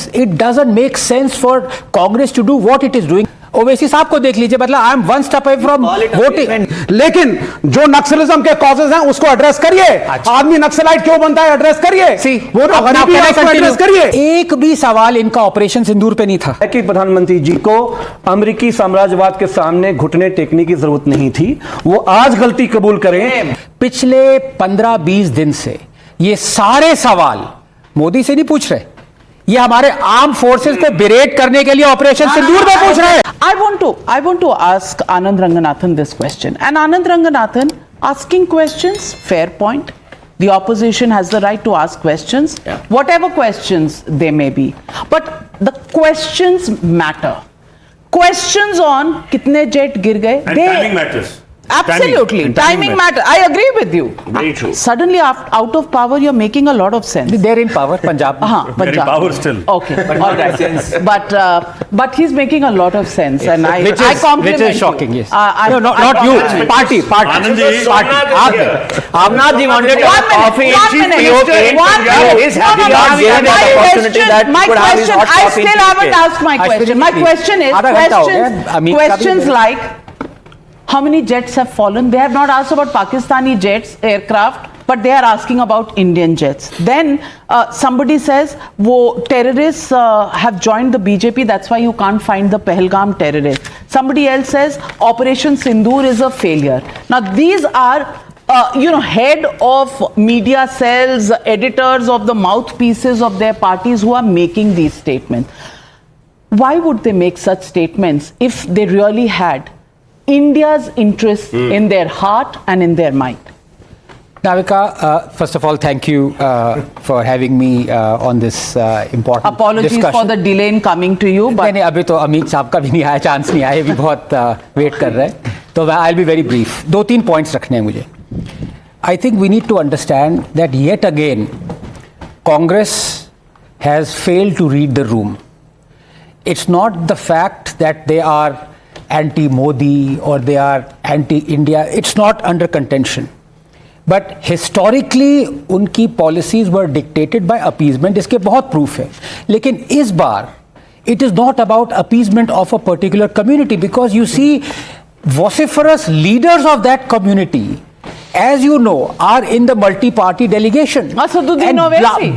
sense. It doesn't make sense for Congress to do what it is doing. Owaisi साहब को देख लीजिए, मतलब I am one step away from voting. लेकिन जो नक्सलिज्म के कॉजेज हैं उसको एड्रेस करिए. आदमी नक्सलाइट क्यों बनता है, एड्रेस करिए. वो तो एड्रेस करिए. एक भी सवाल इनका ऑपरेशन सिंदूर पे नहीं था कि प्रधानमंत्री जी को अमेरिकी साम्राज्यवाद के सामने घुटने टेकने की जरूरत नहीं थी. वो आज गलती कबूल करें. पिछले 15-20 दिन से ये सारे सवाल मोदी से नहीं पूछ रहे, ये हमारे आर्म फोर्सेस को बिरेट करने के लिए ऑपरेशन सिंदूर में पूछ रहे हैं. I want to ask Anand Ranganathan this question. And Anand Ranganathan, asking questions, fair point. The opposition has the right to ask questions, whatever questions they may be. But the questions matter. Questions on kitne jet gir gaye. And timing matters. Absolutely. Timing matters. I agree with you. Very true. Suddenly, out of power, you're making a lot of sense. They're in power, Punjab. They're in power still. Okay. All right. But he's making a lot of sense, and I compliment which is shocking. you. Yes. No, not you. Party. Anand ji, Avnath ji wanted to have coffee. I still haven't asked my question. My question is questions like, how many jets have fallen? They have not asked about Pakistani jets, aircraft, but they are asking about Indian jets. Then somebody says, terrorists have joined the BJP, that's why you can't find the Pahalgam terrorists. Somebody else says, Operation Sindoor is a failure. Now these are head of media cells, editors of the mouthpieces of their parties who are making these statements. Why would they make such statements if they really had India's interest in their heart and in their mind? Navika, first of all, thank you for having me on this important Apologies discussion. for the delay in coming to you. But नहीं, अभी तो अमित साहब का भी नहीं आया, chance नहीं आया, भी बहुत वेट कर रहे हैं. तो I'll be very brief. 2-3 points रखने हैं मुझे. I think we need to understand that yet again, Congress has failed to read the room. It's not the fact that they are anti-Modi or they are anti-India. It's not under contention. But historically, उनकी policies were dictated by appeasement. इसके बहुत proof है. लेकिन इस बार, it is not about appeasement of a particular community, because you see vociferous leaders of that community, as you know, are in the multi-party delegation. Asaduddin Owaisi.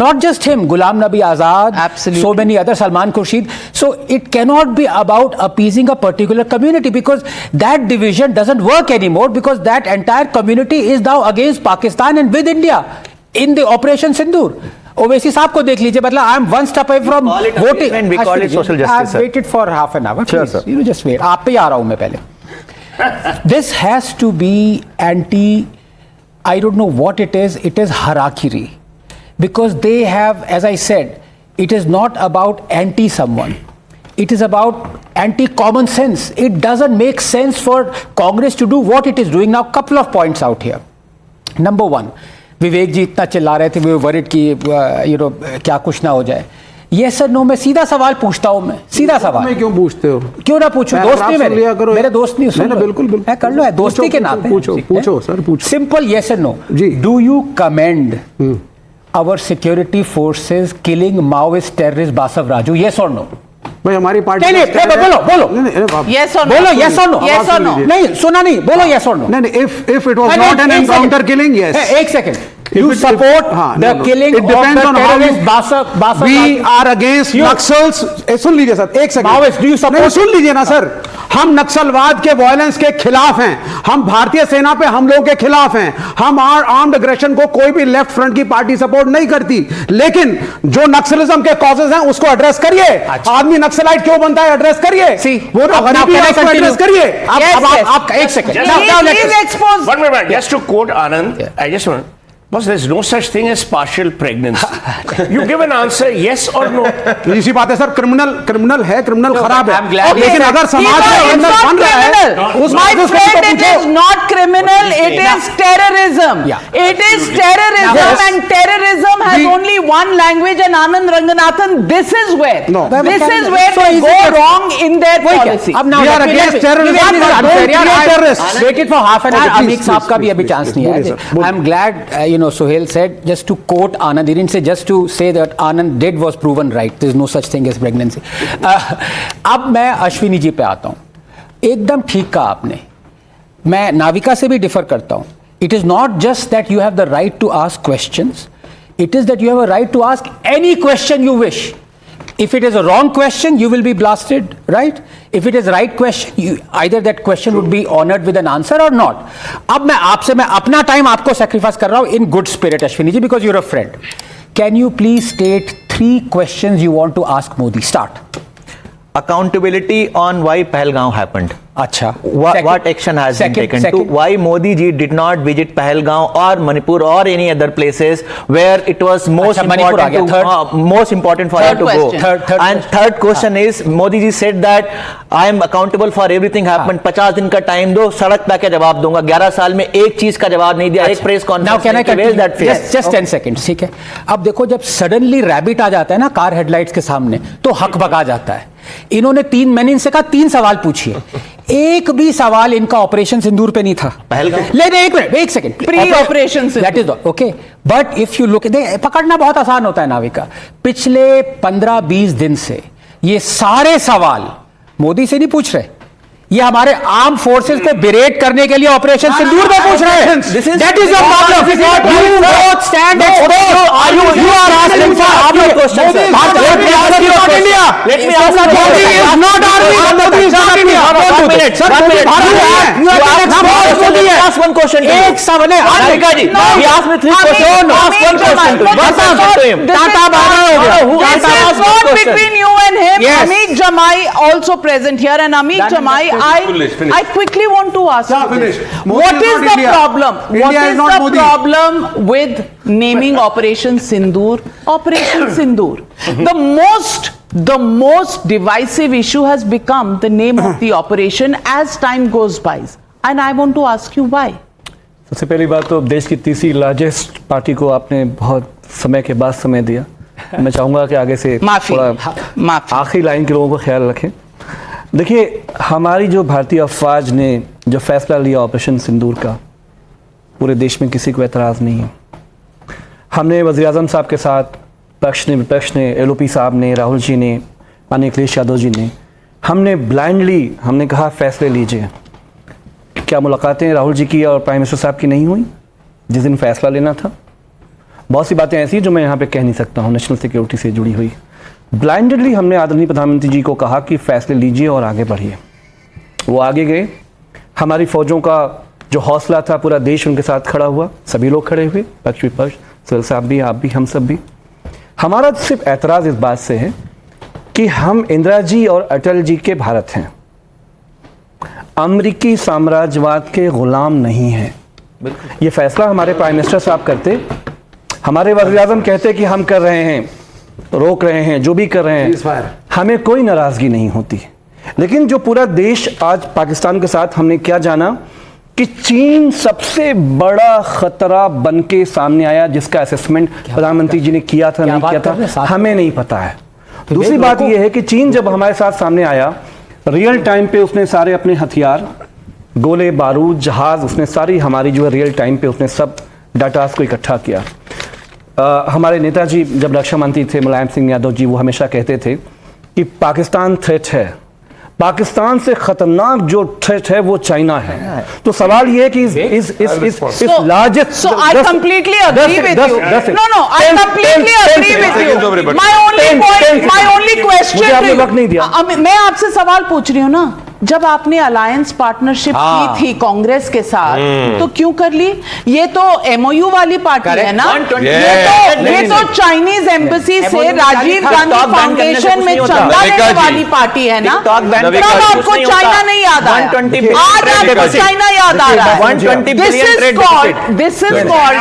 Not just him, Ghulam Nabi Azad, Absolutely. so many others, Salman Khurshid. So it cannot be about appeasing a particular community, because that division doesn't work anymore, because that entire community is now against Pakistan and with India in the Operation Sindoor. Owaisi साहब को देख लीजिए, मतलब I am one step away from voting. We call it social justice. I've waited for half an hour. Sure, sir. You just wait. आप पे आ रहा हूं मैं पहले. This has to be anti, I don't know what it is harakiri. Because they have, as I said, it is not about anti someone. It is about anti-common sense. It doesn't make sense for Congress to do what it is doing. Now, couple of points out here. Number one, विवेक जी इतना चिल्ला रहे थे, वे worried की क्या कुछ ना हो जाए. यस सर नो, मैं सीधा सवाल पूछता हूँ. मैं सीधा सवाल. मैं क्यों पूछते हो? क्यों ना पूछूं? दोस्त नहीं मेरे दोस्त नहीं. नहीं, बिल्कुल मैं कर लो, है दोस्ती के नाते. पूछो सर, पूछो. Simple yes and no. Do you commend our security forces killing Maoist terrorist Basava Raju? Yes और नो? भाई हमारी पार्टी बोलो yes or no? बोलो yes or no? Yes or no? नहीं सुना नहीं, बोलो yes or no? नहीं, if it was not an encounter killing, yes. एक second. You support the killing of the terrorist Basaf? We are against Naxals. सुन लीजिए sir, एक second. Maoist, do you support? सुन लीजिए ना सर. हम नक्सलवाद के violence के खिलाफ हैं. हम भारतीय सेना पे हमलों के खिलाफ हैं. हम आर्म्ड अग्रेशन को कोई भी लेफ्ट फ्रंट की पार्टी सपोर्ट नहीं करती. लेकिन जो नक्सलिज्म के कॉजेज हैं उसको एड्रेस करिए. आदमी नक्सलाइट क्यों बनता है, एड्रेस करिए. वो तो एड्रेस करिए. आप एक second. One minute. Just to quote Anand, I just want. Boss, there's no such thing as partial pregnancy. You give an answer, yes or no. इसी बात है सर. क्रिमिनल है, क्रिमिनल खराब है. लेकिन अगर समाज में क्रिमिनल बन रहा है, उस my friend, it is not criminal. It is terrorism. It is terrorism, and terrorism has only one language. And Anand Ranganathan, this is where they go wrong in their policy. We are against terrorism. Waited for half an hour. Amit साहब का भी अभी chance नहीं है. I am glad Suhail said, just to quote Anand, he didn't say just to say that Anand did was proven right. There is no such thing as pregnancy. अब मैं अश्विनी जी पे आता हूँ. एकदम ठीक कहा आपने. मैं नाविका से भी डिफर करता हूँ. It is not just that you have the right to ask questions. It is that you have a right to ask any question you wish. If it is a wrong question, you will be blasted, right? If it is right question, either that question would be honored with an answer or not. अब मैं अपना time आपको sacrifice कर रहा हूँ in good spirit, Ashwini ji, because you're a friend. Can you please state 3 questions you want to ask Modi? Start. Accountability on why Pahalgam happened. अच्छा. What action has been taken to why Modi ji did not visit Pahalgam or Manipur or any other places where it was most important for him to go. And third question is Modi ji said that I am accountable for everything happened. 50 दिन का time दो, सड़क पे के जवाब दूंगा. 11 साल में एक चीज का जवाब नहीं दिया, एक press Now can I conference that continue? Just 10 seconds, ठीक है. अब देखो जब सडनली रैबिट आ जाता है ना कार हेडलाइट्स के सामने तो हक भगा जाता है. इन्होंने मैंने इनसे कहा 3 सवाल पूछिए. एक भी सवाल इनका ऑपरेशन सिंदूर पे नहीं था. एक second. Pre operation that is okay. But if you look, पकड़ना बहुत आसान होता है नाविका. पिछले 15-20 दिन से ये सारे सवाल मोदी से नहीं पूछ रहे. ये हमारे आर्म फोर्सेस को बिरेट करने के लिए ऑपरेशन सिंदूर में पूछ रहे हैं. That is your problem. You both stand you are asking for your question. Let me answer. Modi is not army. Modi is not India. 1 minute. Sir Modi Bharat है. You ask one question. एक सवाल है अमेरिका जी. He ask me 3 question. Ask one question to him. Tata bye हो गया. This is not between you and him. Amit Jamai also present here, and Amit Jamai, I quickly want to ask you this. What is the problem? What is the problem with naming Operation Sindoor? Operation Sindoor. The most divisive issue has become the name of the operation as time goes by. And I want to ask you why. सबसे पहली बात तो देश की तीसरी largest party को आपने बहुत समय के बाद समय दिया. मैं चाहूँगा कि आगे से थोड़ा आखिरी लाइन के लोगों को ख्याल रखें. देखिए, हमारी जो भारतीय अफवाज ने जो फैसला लिया ऑपरेशन सिंदूर का, पूरे देश में किसी को एतराज़ नहीं है. हमने वज़ीर-ए-आज़म साहब के साथ पक्ष ने विपक्ष ने, LOP साहब ने, राहुल जी ने, माननीय अखिलेश यादव जी ने, हमने ब्लाइंडली हमने कहा फैसले लीजिए. क्या मुलाकातें राहुल जी की और प्राइम मिनिस्टर साहब की नहीं हुई जिस दिन फैसला लेना था? बहुत सी बातें ऐसी जो मैं यहाँ पे कह नहीं सकता हूँ नेशनल सिक्योरिटी से जुड़ी हुई. ब्लाइंडली हमने आदरणीय प्रधानमंत्री जी को कहा कि फैसले लीजिए और आगे बढ़िए. वो आगे गए. हमारी फौजों का जो हौसला था पूरा देश उनके साथ खड़ा हुआ. सभी लोग खड़े हुए, पक्ष विपक्ष, सुहेल साहब भी, आप भी, हम सब भी. हमारा सिर्फ एतराज़ इस बात से है कि हम इंदिरा जी और अटल जी के भारत हैं, अमरीकी साम्राज्यवाद के गुलाम नहीं हैं. ये फैसला हमारे प्राइम मिनिस्टर साहब करते, हमारे वज़ीर-ए-आज़म कहते कि हम कर रहे हैं, रोक रहे हैं, जो भी कर रहे हैं, हमें कोई नाराज़गी नहीं होती. लेकिन जो पूरा देश आज पाकिस्तान के साथ हमने क्या जाना कि चीन सबसे बड़ा खतरा बन के सामने आया, जिसका असेसमेंट प्रधानमंत्री जी ने किया था नहीं किया था हमें नहीं पता है. दूसरी बात यह है कि चीन जब हमारे साथ सामने आया, रियल टाइम पे उसने सारे अपने हथियार, गोले बारूद, जहाज, उसने सारी हमारी जो है रियल टाइम पे उसने सब डाटास को इकट्ठा किया. हमारे नेताजी जब रक्षा मंत्री थे मुलायम सिंह यादव जी, वो हमेशा कहते थे कि पाकिस्तान थ्रेट है, पाकिस्तान से खतरनाक जो थ्रेट है वो चाइना है. तो सवाल ये है कि इस largest. So I completely agree with you. No, I completely agree with you. My only question. मुझे आपने वक्त नहीं दिया. मैं आपसे सवाल पूछ रही हूँ ना, जब आपने अलायंस पार्टनरशिप की थी कांग्रेस के साथ, तो क्यों कर ली? ये तो MOU वाली पार्टी है ना. ये तो चाइनीज एम्बेसी से राजीव गांधी फाउंडेशन में चंदा लेने वाली पार्टी है ना. तब आपको चाइना नहीं याद आया, आज आपको चाइना याद आ रहा है. This is called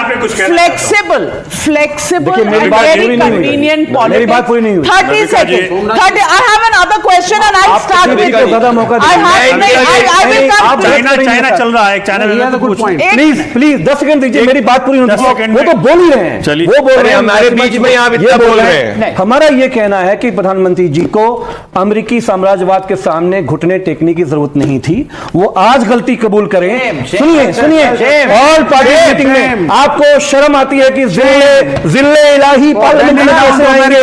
flexible very convenient politics. 30 seconds. I have another question and I'll start with you. China चल रहा है, चाइना प्लीज 10 सेकंड दीजिए, मेरी बात पूरी होने दो। वो तो बोल ही रहे हैं, चलिए। वो बोल रहे हैं, हमारे बीच में आप इतना बोल रहे हैं। हमारा ये कहना है कि प्रधानमंत्री जी को अमेरिकी साम्राज्यवाद के सामने घुटने टेकने की जरूरत नहीं थी। वो आज गलती कबूल करें। सुनिए ऑल पार्टी मीटिंग में आपको शर्म आती है कि जिले इलाही पार्लियामेंट में कैसे आएंगे,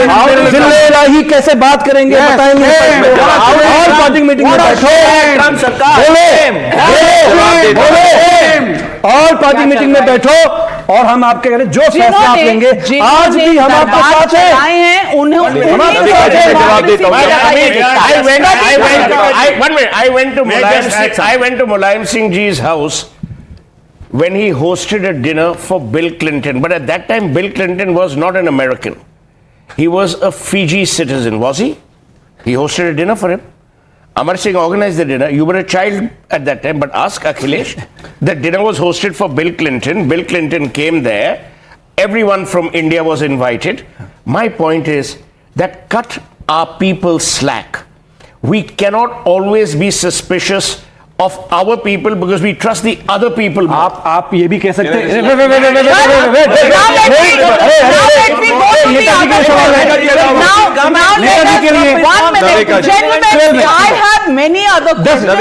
जिले इलाही कैसे बात करेंगे, बताएंगे। ऑल पार्टी मीटिंग में बैठो, ऑल पार्टी मीटिंग में बैठो और हम आपके कह रहे जो फैसला आप लेंगे, आज भी हम आपके साथ हैं। I went to Mulayam Singh Ji's house when he hosted a dinner for Bill Clinton. But at that time, Bill Clinton was not an American. He was a Fiji citizen, was he? He hosted a dinner for him. Amar Singh organized the dinner. You were a child at that time, but ask Akhilesh. The dinner was hosted for Bill Clinton. Bill Clinton came there. Everyone from India was invited. My point is that cut our people slack. We cannot always be suspicious of our people because we trust the other people more. आप ये भी कह सकते हैं। Gentlemen, I have many other questions.